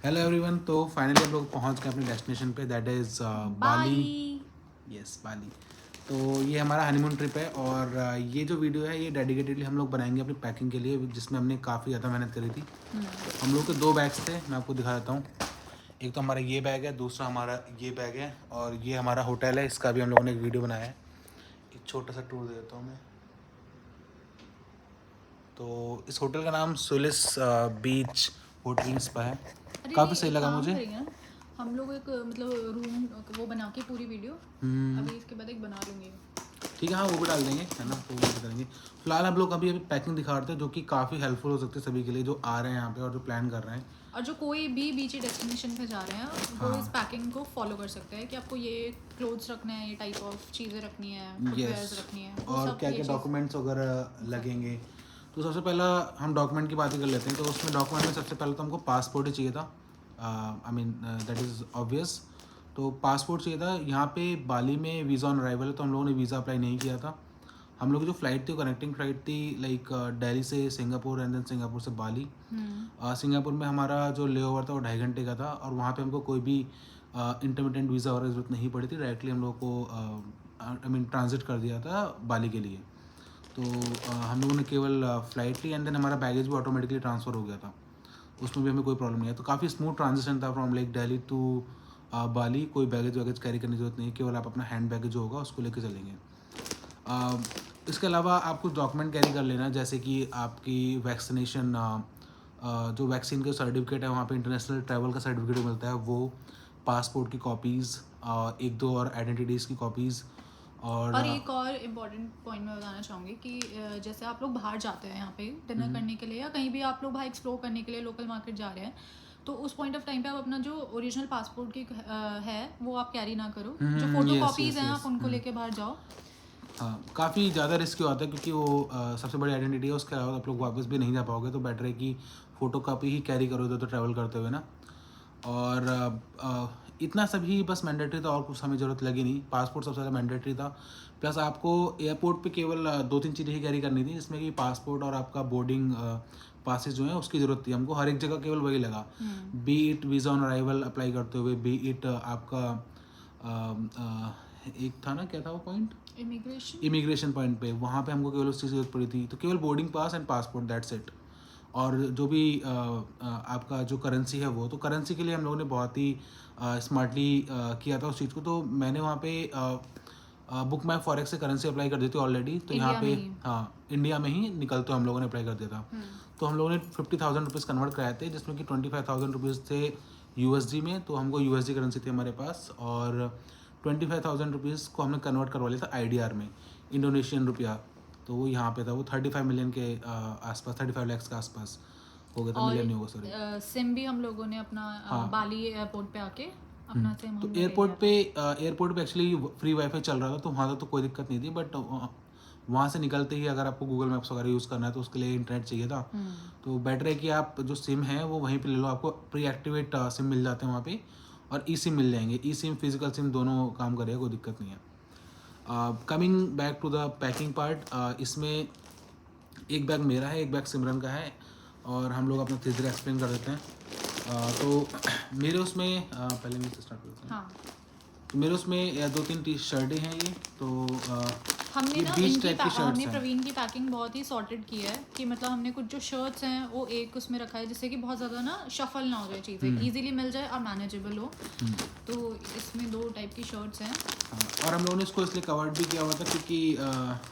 Hello everyone. तो finally हम लोग पहुंच गए अपने डेस्टिनेशन पे, दैट इज़ बाली। यस, बाली। तो ये हमारा हनीमून ट्रिप है और ये जो वीडियो है ये डेडिकेटेडली हम लोग बनाएंगे अपनी पैकिंग के लिए, जिसमें हमने काफ़ी ज़्यादा मेहनत करी थी। हम लोग के 2 बैग्स थे, मैं आपको दिखा देता हूँ। एक तो हमारा ये बैग है, दूसरा हमारा ये बैग है और ये हमारा होटल है। इसका भी हम लोगों ने एक वीडियो बनाया है। एक छोटा सा टूर दे देता हूँ मैं। तो इस होटल का नाम सोलिस बीच होटल स्पा है। अरे काफ़ी नहीं, सही एक लगा काम मुझे। करेंगे ना, हम लोग एक मतलब रूम वो बना के पूरी वीडियो अभी इसके बाद एक बना लूँगी। ठीक है, हाँ वो भी डाल देंगे, है ना, तो वो भी करेंगे। फिलहाल हम लोग अभी अभी पैकिंग दिखा रहे थे, जो कि काफ़ी हेल्पफुल हो सकती है सभी के लिए जो आ रहे हैं यहाँ पे और जो प्लान कर रहे हैं। और जो कोई भी बीची डेस्टिनेशन पे जा रहे हैं वो इस हाँ। पैकिंग को फॉलो कर सकते हैं कि आपको ये क्लोथ्स रखना है, ये टाइप ऑफ चीज़ें रखनी है, यस। फुटवेयर्स रखनी है, वो और सब क्या ये क्या चीज़। डॉक्यूमेंट्स वगैरह लगेंगे। तो सबसे पहला हम डॉक्यूमेंट की बात ही कर लेते हैं। तो उसमें डॉक्यूमेंट में सबसे पहले तो हमको पासपोर्ट ही चाहिए था। I mean that is obvious. तो पासपोर्ट चाहिए था। यहाँ पे बाली में वीज़ा ऑन अराइवल है, तो हम लोगों ने वीज़ा अप्लाई नहीं किया था। हम लोग की जो फ़्लाइट थी वो कनेक्टिंग फ़्लाइट थी, लाइक दिल्ली से सिंगापुर एंड देन सिंगापुर से बाली। सिंगापुर में हमारा जो ले ओवर था वो 2.5 घंटे का था और वहाँ पे हमको कोई भी इंटरमिटेंट वीज़ा वगैरह ज़रूरत नहीं पड़ी थी। डायरेक्टली हम लोग को आई मीन ट्रांजिट कर दिया था बाली के लिए। तो हम लोगों ने केवल फ़्लाइट ली एंड देन हमारा बैगेज भी ऑटोमेटिकली ट्रांसफ़र हो गया था। उसमें भी हमें कोई प्रॉब्लम नहीं है। तो काफ़ी स्मूथ ट्रांजिशन था फ्रॉम लाइक दिल्ली टू बाली। कोई बैगेज वैगेज कैरी करने की ज़रूरत नहीं है, केवल आप अपना हैंड बैगेज जो होगा उसको लेके चलेंगे। इसके अलावा आप कुछ डॉक्यूमेंट कैरी कर लेना, जैसे कि आपकी वैक्सीनेशन, जो वैक्सीन का सर्टिफिकेट है, वहाँ पे इंटरनेशनल ट्रैवल का सर्टिफिकेट मिलता है वो, पासपोर्ट की कॉपीज़, एक दो और आइडेंटिटीज़ की कॉपीज़ और और एक और इम्पॉर्टेंट पॉइंट मैं बताना चाहूँगी कि जैसे आप लोग बाहर जाते हैं यहाँ पे डिनर करने के लिए या कहीं भी आप लोग बाहर एक्सप्लोर करने के लिए लोकल मार्केट जा रहे हैं, तो उस पॉइंट ऑफ टाइम पे आप अपना जो ओरिजिनल पासपोर्ट की है वो आप कैरी ना करो। जो फोटो यस कॉपीज़ यस हैं यस। आप उनको लेके बाहर जाओ। हाँ, काफ़ी ज़्यादा रिस्की होता है क्योंकि वो सबसे बड़ी आइडेंटिटी है। उसके अलावा आप लोग वापस भी नहीं जा पाओगे, तो बेटर है कि फ़ोटो कापी ही कैरी करो इधर तो ट्रैवल करते हुए ना। और इतना सभी बस मैंडेटरी था और कुछ हमें ज़रूरत लगी नहीं। पासपोर्ट सबसे ज़्यादा मैंडेटरी था। प्लस आपको एयरपोर्ट पे केवल 2-3 चीज़ें ही कैरी करनी थी, जिसमें कि पासपोर्ट और आपका बोर्डिंग पासेस जो हैं उसकी ज़रूरत थी हमको। हर एक जगह केवल वही लगा, B it visa on arrival apply करते हुए, बी इट आपका एक था ना, क्या था वो पॉइंट, इमिग्रेशन। इमिग्रेशन पॉइंट पे, वहाँ पे हमको केवल उस चीज़ की जरूरत पड़ी थी। तो केवल boarding pass and passport, that's it. और जो भी आपका जो करेंसी है वो, तो करेंसी के लिए हम लोगों ने बहुत ही स्मार्टली किया था उस चीज़ को। तो मैंने वहाँ पे बुक माई फॉरेक्स से करेंसी अप्लाई कर दी थी ऑलरेडी। तो यहाँ इंडिया में पे ही। हाँ, इंडिया में ही निकलते हम लोगों ने अप्लाई कर दिया था। तो हम लोगों ने 50,000 रुपीज़ कन्वर्ट कराए थे, जिसमें कि 25,000 रुपीज़ थे यूएसडी में। तो हमको यूएसडी करेंसी थी हमारे पास, और 25,000 रुपीज़ को हमने कन्वर्ट करवा लिया था आईडीआर में, इंडोनेशियन रुपया। तो वो यहाँ पे था, वो 35 मिलियन के आसपास, 35 लैक्स के आसपास हो गया था, और मिलियन नहीं होगा सॉरी। सिम भी हम लोगों ने अपना हाँ। बाली एयरपोर्ट पे आके अपना सिम तो हमने ले लिया था। एयरपोर्ट पे एक्चुअली फ्री वाईफाई चल रहा था, तो वहाँ तो कोई दिक्कत नहीं थी। बट वहाँ से निकलते ही अगर आपको गूगल मैप्स वगैरह यूज़ करना है तो उसके लिए इंटरनेट चाहिए था। तो बेटर है कि आप जो सिम है वो वहीं पे ले लो। आपको प्री एक्टिवेट सिम मिल जाते हैं वहाँ पे, और ई सिम मिल जाएंगे। ई सिम, फिजिकल सिम दोनों काम करेगा, कोई दिक्कत नहीं है। Coming back to the packing part, इसमें एक बैग मेरा है, एक बैग सिमरन का है, और हम लोग अपना धीरे एक्सप्लेन कर देते हैं। तो मेरे उसमें पहले मैं स्टार्ट करता हूँ। हाँ, तो मेरे उसमें 2-3 टी शर्टें हैं ये। तो हमने ये ना बीच टाइप की हमने शर्ट्स हैं। प्रवीण की पैकिंग बहुत ही सॉर्टेड की है कि मतलब हमने कुछ जो शर्ट्स हैं वो एक उसमें रखा है जिससे कि बहुत ज़्यादा ना शफल ना हो जाए, चीज़ें इजीली मिल जाए और मैनेजेबल हो। तो इसमें 2 टाइप की शर्ट्स हैं। हाँ, और हम लोगों ने इसको इसलिए कवर्ड भी किया हुआ था क्योंकि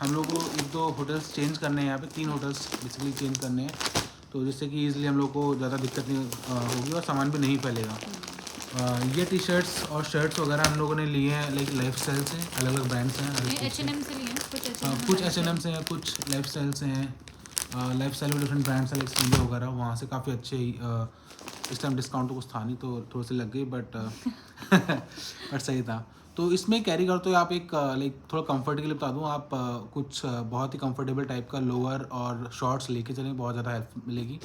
हम लोग को 1-2 होटल्स चेंज करने हैं, यहाँ पे 3 होटल्स बेसिकली चेंज करने हैं। तो जिससे कि ईजिली हम लोग को ज़्यादा दिक्कत नहीं होगी और सामान भी नहीं फैलेगा। ये टी शर्ट्स और शर्ट्स वगैरह हम लोगों ने लिए हैं लाइक लाइफ स्टाइल से, अलग अलग ब्रांड्स हैं हर एक चीज़ H&M से लिए हैं कुछ, कुछ H&M H&M से हैं, कुछ लाइफ स्टाइल से हैं। लाइफ स्टाइल में डिफरेंट ब्रांड्स हैं लाइक स्पीडो वगैरह, वहाँ से काफ़ी अच्छे इस टाइम डिस्काउंट तो कुछ था नहीं, तो थोड़ी सी लग गई, बट बट सही था। तो इसमें कैरी करते हो आप एक लाइक थोड़ा कंफर्ट के लिए बता दूँ, आप कुछ बहुत ही कंफर्टेबल टाइप का लोअर और शॉर्ट्स लेके चलें, बहुत ज़्यादा हेल्प मिलेगी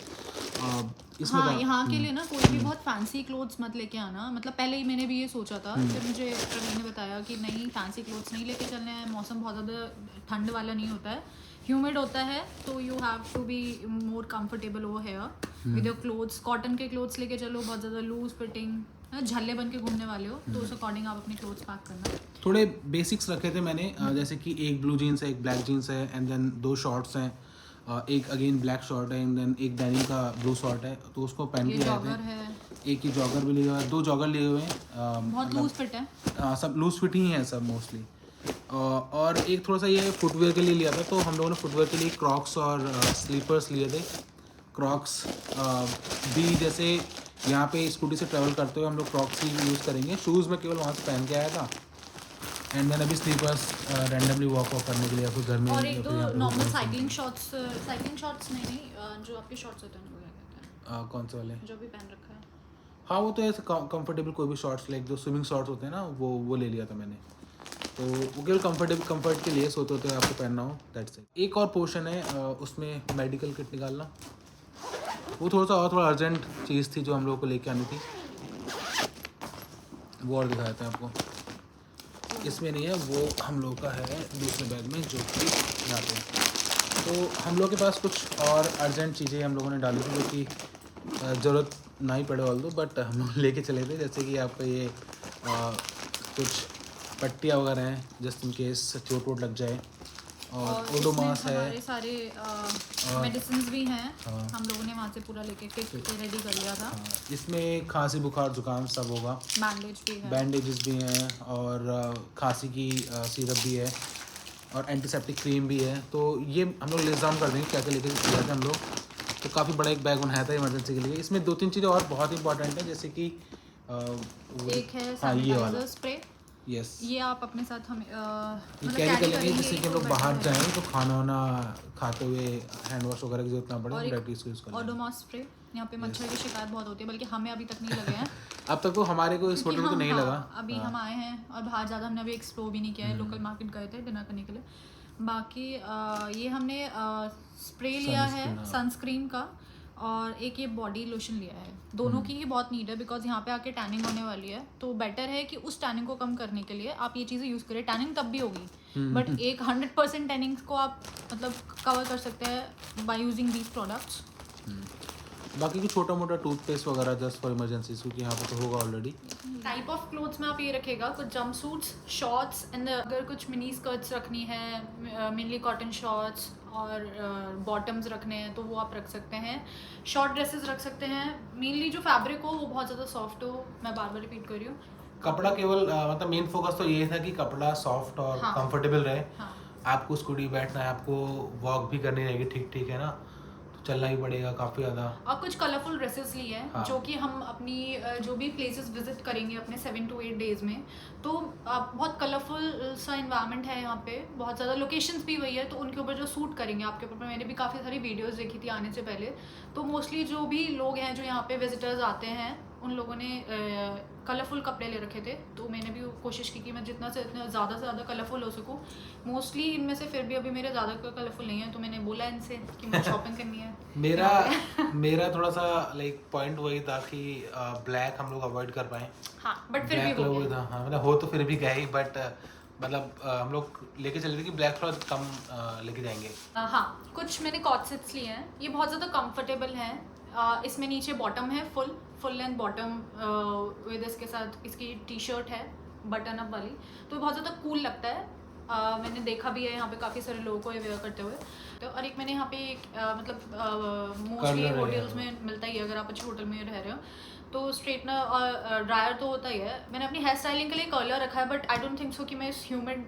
इसमें हाँ, तो। यहाँ के लिए ना कोई भी बहुत फैंसी क्लोथ्स मत लेके आना। मतलब पहले ही मैंने भी ये सोचा था, फिर मुझे प्रवीण ने बताया कि नहीं, फैंसी क्लोथ्स नहीं लेके चलने हैं, मौसम बहुत ज़्यादा ठंड वाला नहीं होता है, ह्यूमिड होता है तो you have to be more comfortable over here with your clothes. Cotton के क्लोथ्स लेके चलो, बहुत ज़्यादा लूज फिटिंग झल्ले बन के घूमने वाले हो तो उस अकॉर्डिंग आप अपने क्लोथ्स पैक करना। थोड़े बेसिक्स रखे थे मैंने, जैसे कि एक ब्लू जीन्स है, एक ब्लैक जीन्स है, एंड देन 2 शॉर्ट्स हैं, एक अगेन ब्लैक शॉर्ट है, एंड देन एक डेनिम का ब्लू शॉर्ट है, तो उसको पहन ये के आए जॉगर थे। है, एक ही जॉगर भी लिए हुए हैं, 2 जॉगर लिए हुए हैं, बहुत लूज फिट है। सब लूज फिट ही हैं सब मोस्टली। और एक थोड़ा सा ये फुटवेयर के लिए लिया था, तो हम लोगों ने फुटवेयर के लिए क्रॉक्स और स्लीपर्स लिए थे। क्रॉक्स भी जैसे यहाँ पे स्कूटी से ट्रैवल करते हुए हम लोग क्रॉक्स ही यूज़ करेंगे। शूज़ में केवल वहाँ से पहन के आया था, एंड देन अभी स्लीपर्स रैंडमली वॉक वॉक करने के लिए या फिर घर में और या एक फिर दो यहाँ पे नॉर्मल घूमने साइकिलिंग शॉर्ट्स नहीं, जो आपके शॉर्ट्स होते हैं वो क्या कहते हैं, कौन से वाले? जो भी पहन रखा है। हाँ, वो तो ऐसे कंफर्टेबल कोई भी शॉर्ट्स, लाइक जो स्विमिंग शॉर्ट्स होते हैं ना, वो ले लिया था मैंने। तो वो केवल कंफर्ट के लिए सोते होते आपको पहनना हो, दैट्स इट। एक और पोर्शन है, उसमें मेडिकल किट निकालना, वो थोड़ा अर्जेंट चीज़ थी जो हम लोगों को लेके आनी थी, वो और दिखा देते हैं आपको। इसमें नहीं है, वो हम लोग का है दूसरे बैग में जो कि यहाँ पे। तो हम लोग के पास कुछ और अर्जेंट चीज़ें हम लोगों ने डाली थी जो कि ज़रूरत ना ही पड़े ऑल दो, बट हम लोग लेके चले थे, जैसे कि आपका ये कुछ पट्टियाँ वगैरह हैं जस्ट इन केस चोट वोट लग जाए, और ओडोमास है, हमारे सारे मेडिसिन भी हैं। हाँ। हम लोगों ने वहाँ से पूरा लेके किट रेडी कर लिया था। हाँ, इसमें खांसी बुखार जुकाम सब होगा, बैंडेज भी है, बैंडेजेस भी हैं, और खांसी की सिरप भी है, और एंटीसेप्टिक क्रीम भी है। तो ये हम लोग लिस्ट डाउन कर देंगे क्या क्या लेके गए थे हम लोग। तो काफ़ी बड़ा एक बैग बनाया था इमरजेंसी के लिए। इसमें 2-3 चीज़ें और बहुत इंपॉर्टेंट हैं, जैसे कि एक है हाँ, ये वाला, सैनिटाइजर स्प्रे। यस, ये आप अपने साथ हमें ये कैरी कर लेंगे, जिससे कि हम लोग बाहर जाएँ तो खाना वाना खाते हुए हैंड वॉश वगैरह की जरूरत ना पड़े, और हम डायरेक्टली इसको यूज़ कर लेंगे। ओडोमॉस स्प्रे। यहाँ पे मच्छर की शिकायत बहुत होती है, बल्कि हमें अभी तक नहीं लगे हैं। अब तक तो हमारे को इस क्योंकि फोटो में तो नहीं लगा। अभी हम आए हैं और बाहर ज़्यादा हमने अभी एक्सप्लोर भी नहीं किया है। लोकल मार्केट गए थे डिनर करने के लिए। बाकी ये हमने स्प्रे लिया है सनस्क्रीन का, और एक ये बॉडी लोशन लिया है। दोनों की ही बहुत नीड है, बिकॉज यहाँ पे आके टैनिंग होने वाली है, तो बेटर है कि उस टैनिंग को कम करने के लिए आप ये चीज़ें यूज़ करें। टैनिंग तब भी होगी, बट एक 100% टैनिंग को आप मतलब कवर कर सकते हैं बाय यूजिंग दीज प्रोडक्ट्स। बाकी कुछ छोटा मोटा टूथपेस्ट वगैरह जस्ट फॉर इमरजेंसी, क्योंकि यहाँ पे तो होगा ऑलरेडी। टाइप ऑफ क्लोथ्स में आप ये रखेगा, कुछ जंप सूट्स, शॉर्ट्स, एंड अगर कुछ मिनी स्कर्ट्स रखनी है, मेनली कॉटन शॉर्ट्स, और बॉटम्स रखने हैं तो वो आप रख सकते हैं। शॉर्ट ड्रेसेस रख सकते हैं, मेनली जो फैब्रिक हो वो बहुत ज़्यादा सॉफ्ट हो। मैं बार बार रिपीट कर रही हूँ, कपड़ा केवल मतलब मेन फोकस तो ये था कि कपड़ा सॉफ्ट और हाँ। कंफर्टेबल रहे। हाँ। आपको स्कूटी बैठना है, आपको वॉक भी करनी रहेगी, ठीक है ना, तो चलना ही पड़ेगा काफ़ी ज़्यादा। और कुछ कलरफुल ड्रेसेस ली हैं, हाँ। जो कि हम अपनी जो भी प्लेसेस विजिट करेंगे अपने 7 to 8 डेज में, तो बहुत कलरफुल सा इन्वायरमेंट है यहाँ पे, बहुत ज़्यादा लोकेशंस भी वही है, तो उनके ऊपर जो सूट करेंगे आपके ऊपर। मैंने भी काफ़ी सारी वीडियोस देखी थी आने से पहले, तो मोस्टली जो भी लोग हैं जो यहाँ पे विजिटर्स आते हैं, उन लोगों ने कलरफुल कपड़े ले रखे थे, तो मैंने भी कोशिश की कि मैं जितना से ज़्यादा कलरफुल हो सकूँ। मोस्टली इनमें से फिर भी अभी मेरे ज़्यादा कलरफुल नहीं है, तो मैंने बोला इनसे कि मुझे शॉपिंग करनी है। मेरा थोड़ा सा लाइक पॉइंट वही था कि ब्लैक हम लोग अवॉइड कर पाए। हाँ, बट फिर भी ब्लैक वही था, हाँ मतलब हो तो फिर भी गए ही, बट मतलब हम लोग लेके चले थे कि ब्लैक थोड़ा कम लेके जाएंगे। हाँ, कुछ मैंने कॉट सेट्स लिए हैं, ये बहुत ज़्यादा कंफर्टेबल हैं। इसमें नीचे बॉटम है, फुल लेंथ बॉटम विद इसके साथ इसकी टी शर्ट है बटन अप वाली, तो बहुत ज़्यादा कूल लगता है। मैंने देखा भी है यहाँ पे काफ़ी सारे लोगों को ये वेयर करते हुए। तो और एक मैंने यहाँ पे एक मतलब मोस्टली होटल्स में मिलता ही है, अगर आप अच्छे होटल में रह रहे हो तो स्ट्रेटनर और ड्रायर तो होता ही है। मैंने अपनी हेयर स्टाइलिंग के लिए कर्लर रखा है, but I don't think so कि मैं इस ह्यूमिड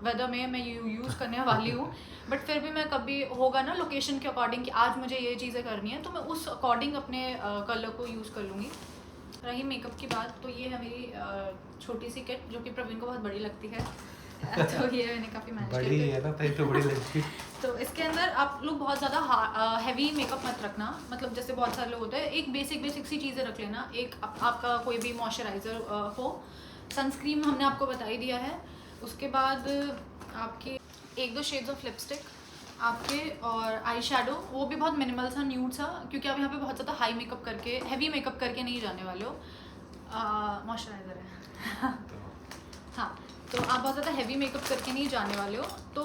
वेदर में मैं यूज़ करने वाली हूँ। बट फिर भी मैं कभी होगा ना लोकेशन के अकॉर्डिंग कि आज मुझे ये चीज़ें करनी है, तो मैं उस अकॉर्डिंग अपने कलर को यूज़ कर लूँगी। रही मेकअप की बात, तो ये है मेरी छोटी सी किट, जो कि प्रवीण को बहुत बड़ी लगती है। तो ये मैंने काफ़ी मैनेज बड़ी है ना, तो बड़ी लगती है। तो इसके अंदर आप लोग बहुत ज़्यादा हैवी मेकअप मत रखना, मतलब जैसे बहुत सारे लोग होते हैं, एक बेसिक सी चीज़ें रख लेना। एक आपका कोई भी मॉइस्चराइज़र हो, सनस्क्रीन हमने आपको बता ही दिया है। उसके बाद आपके 1-2 शेड्स ऑफ लिपस्टिक आपके, और आई शेडो, वो भी बहुत मिनिमल सा, न्यूड सा, क्योंकि आप यहाँ पे बहुत ज़्यादा हाई मेकअप करके, हैवी मेकअप करके नहीं जाने वाले हो। मॉइस्चराइज़र है। हाँ, तो आप बहुत ज़्यादा हैवी मेकअप करके नहीं जाने वाले हो, तो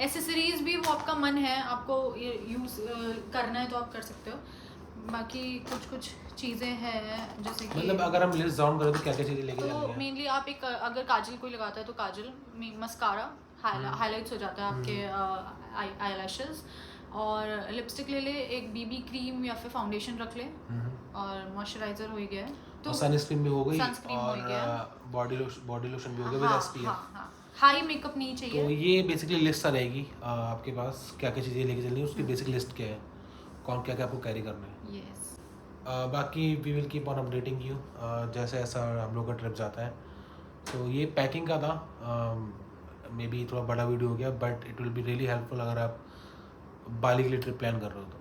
एसेसरीज भी वो आपका मन है, आपको यूज़ करना है तो आप कर सकते हो। बाकी कुछ चीज़ें हैं जैसे कि मतलब अगर हम लिस्ट डाउन करें तो क्या क्या चीज़ें लेके तो जानी है? मेनली आप एक अगर काजल कोई लगाता है तो काजल, मस्कारा, हाईलाइट्स हो जाता है आपके आई लैशेस, और लिपस्टिक ले ले, एक बीबी क्रीम या फिर फाउंडेशन रख ले, और मॉइस्चराइजर हो ही गया है, तो सनस्क्रीन भी हो गई, सनस्क्रीन हो और गया, बॉडी लोशन भी हो गया विद हाँ एसपीएफ। हाँ हाँ, हाई मेकअप नहीं तो चाहिए। ये बेसिकली लिस्ट आ रहेगी आपके पास, क्या क्या चीज़ें लेके चलनी है उसकी बेसिक लिस्ट क्या है, कौन क्या क्या आपको कैरी करना है। यस। बाकी we will keep on updating you जैसे ऐसा हम लोग का ट्रिप जाता है। तो ये पैकिंग का था, मे बी थोड़ा बड़ा वीडियो हो गया, but it will be really helpful अगर आप बाली के लिए ट्रिप प्लान कर रहे हो तो।